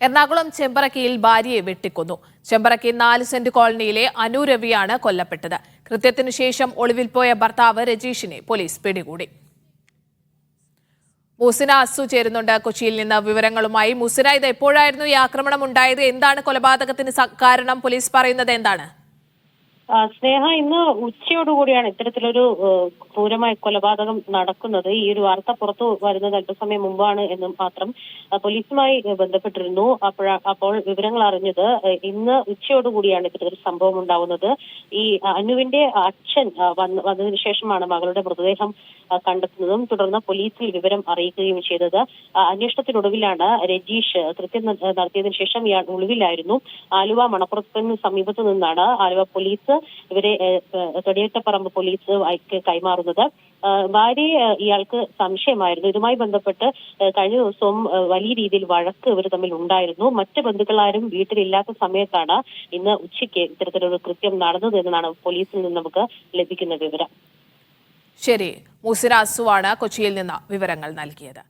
എറണാകുളം ചെമ്പറക്കയിൽ ഭാര്യയെ വെട്ടിക്കൊന്നു. ചെമ്പറക്കി 4 സെന്റ് കോളനിയിലെ അനു രവിയാണ് കൊല്ലപ്പെട്ടത്. കൃത്യത്തിനു ശേഷം ഒളിവിൽ പോയ ഭർത്താവ് രജീഷിനെ പോലീസ് പിടികൂടി. മുസിന അസു ചേരുന്നുണ്ട് കൊച്ചിയിൽ നിന്ന് വിവരങ്ങളുമായി. മുസിന, ഇത് എപ്പോഴായിരുന്നു ഈ ആക്രമണം ഉണ്ടായത്? എന്താണ് കൊലപാതകത്തിന് കാരണം? പോലീസ് പറയുന്നത് എന്താണ്? സ്നേഹ, ഇന്ന് ഉച്ചയോടുകൂടിയാണ് ഇത്തരത്തിലൊരു ക്രൂരമായ കൊലപാതകം നടക്കുന്നത്. ഈ ഒരു വാർത്ത പുറത്തു വരുന്നത് അല്പസമയം മുമ്പാണ് എന്ന് മാത്രം. പോലീസുമായി ബന്ധപ്പെട്ടിരുന്നു. അപ്പോൾ വിവരങ്ങൾ അറിഞ്ഞത് ഇന്ന് ഉച്ചയോടുകൂടിയാണ് ഇത്തരത്തിലൊരു സംഭവം ഉണ്ടാവുന്നത്. ഈ അനുവിന്റെ അച്ഛൻ വന്നതിന് ശേഷമാണ് മകളുടെ മൃതദേഹം കണ്ടെത്തുന്നതും തുടർന്ന് പോലീസിൽ വിവരം അറിയിക്കുകയും ചെയ്തത്. അന്വേഷണത്തിനൊടുവിലാണ് രജീഷ് കൃത്യം നടത്തിയതിനു ശേഷം ഇയാൾ ഒളിവിലായിരുന്നു. ആലുവ മണപ്പുറത്തിന് സമീപത്തു നിന്നാണ് ആലുവ പോലീസ് ഇവരെ തൊടിയത്തപ്പറമ്പ് പോലീസ് കൈമാറുന്നത്. ഭാര്യയെ ഇയാൾക്ക് സംശയമായിരുന്നു. ഇതുമായി ബന്ധപ്പെട്ട് കഴിഞ്ഞ ദിവസവും വലിയ രീതിയിൽ വഴക്ക് ഇവർ തമ്മിൽ ഉണ്ടായിരുന്നു. മറ്റ് ബന്ധുക്കളാരും വീട്ടിലില്ലാത്ത സമയത്താണ് ഇന്ന് ഉച്ചയ്ക്ക് ഇത്തരത്തിലൊരു കൃത്യം നടന്നത് എന്നാണ് പോലീസിൽ നിന്ന് നമുക്ക് ലഭിക്കുന്ന വിവരം. ശരി, മുസിന അസുവാണ് കൊച്ചിയിൽ നിന്ന് വിവരങ്ങൾ നൽകിയത്.